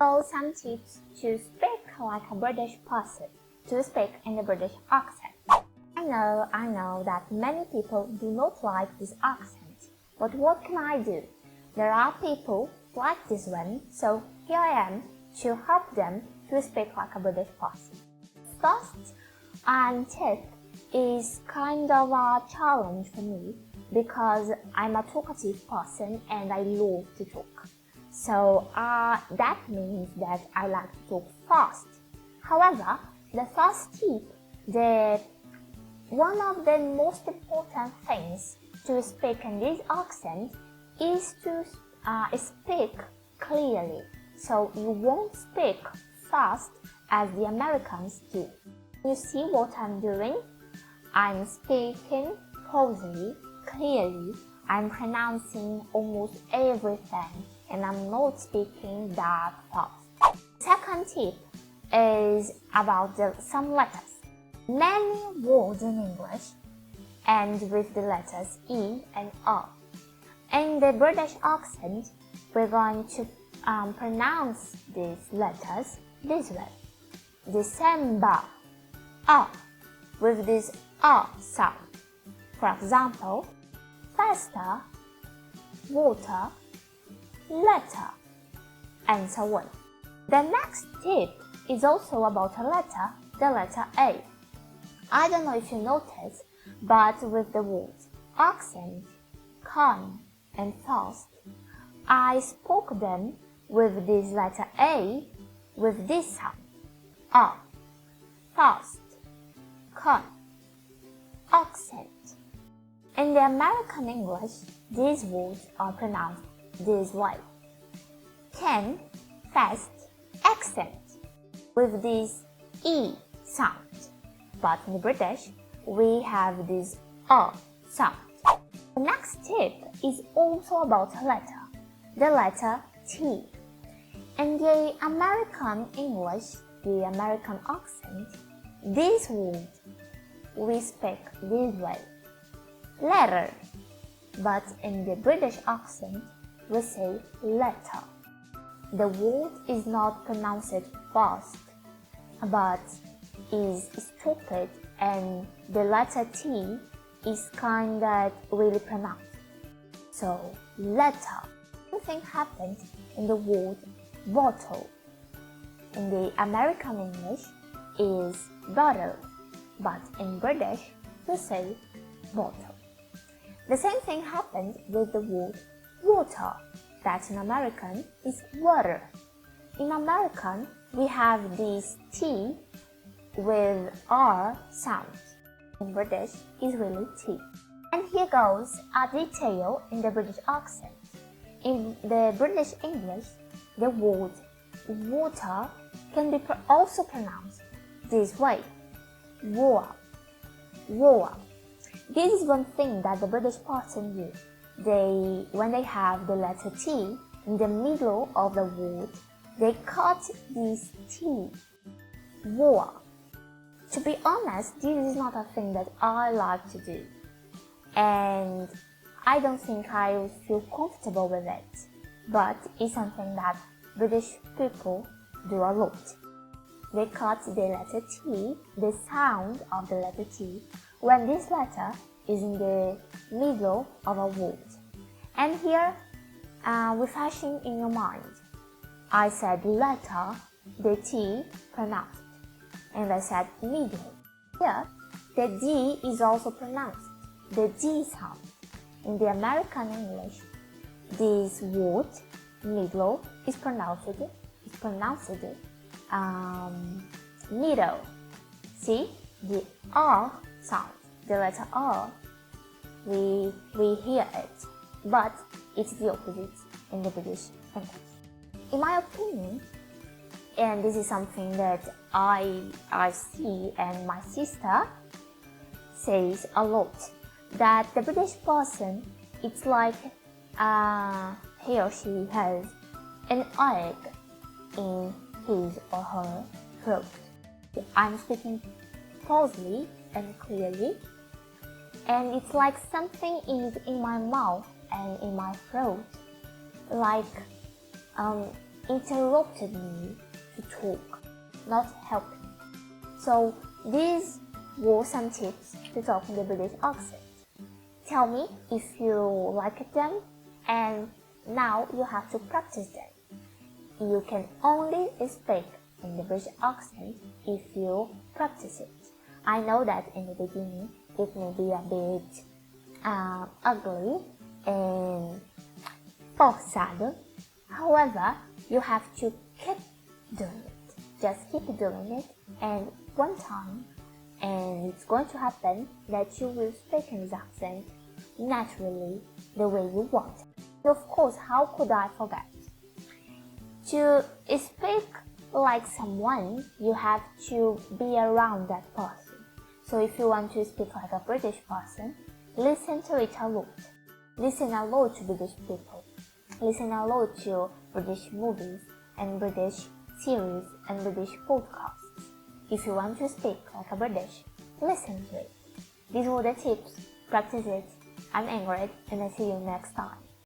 So some tips to speak like a British person, to speak in the British accent. I know that many people do not like this accent, but what can I do? There are people like this one, so here I am to help them to speak like a British person. First tip is kind of a challenge for me because I'm a talkative person and I love to talk. So that means that I like to talk fast. However, the first tip, one of the most important things to speak in this accent is to speak clearly. So you won't speak fast as the Americans do. You see what I'm doing? I'm speaking pausely, clearly. I'm pronouncing almost everything and I'm not speaking that fast. Second tip is about some letters. Many words in English end with the letters E and R. In the British accent, we're going to pronounce these letters this way. December, with this sound. For example, faster, water, letter, and so on. The next tip is also about a letter, the letter A. I don't know if you noticed, but with the words accent, kind, and fast, I spoke them with this letter A with this sound. Fast, kind, accent. In the American English, these words are pronounced this way. Can, fast, accent, with this E sound. But in the British, we have this sound. The next tip is also about a letter, the letter T. In the American English, the American accent, this word we speak this way, letter, but in the British accent, we say letter. The word is not pronounced fast, but is stupid, and the letter T is kind of really pronounced. So, letter. Something happened in the word bottle. In the American English is bottle, but in British we say bottle. The same thing happened with the word water, that in American is water. In American, we have this T with R sound. In British, is really T. And here goes a detail in the British accent. In the British English, the word water can be also pronounced this way, war. This is one thing that the British person do. When they have the letter T in the middle of the word, they cut this T, war. To be honest, this is not a thing that I like to do, and I don't think I would feel comfortable with it, but it's something that British people do a lot. They cut the letter T, the sound of the letter T, when this letter is in the middle of a word. And here, refreshing in your mind, I said letter, the T pronounced, and I said middle. Here, the D is also pronounced, the D sound. In the American English, this word, middle, is pronounced middle. See, the R sound, the letter R, we hear it, but it's the opposite in the British English. In my opinion, and this is something that I see and my sister says a lot, that the British person, it's like he or she has an egg in his or her throat. I'm speaking pausely and clearly, and it's like something is in my mouth and in my throat, like interrupted me to talk, not helping. So these were some tips to talk in the British accent. Tell me if you liked them, and now you have to practice them. You can only speak in the British accent if you practice it. I know that in the beginning it may be a bit ugly and forçado. However, you have to keep doing it. Just keep doing it, and one time, and it's going to happen that you will speak in this accent naturally the way you want. And of course, how could I forget? To speak like someone, you have to be around that person. So if you want to speak like a British person, listen to it a lot. Listen a lot to British people. Listen a lot to British movies and British series and British podcasts. If you want to speak like a British, listen to it. These were the tips. Practice it. I'm Ingrid, and I see you next time.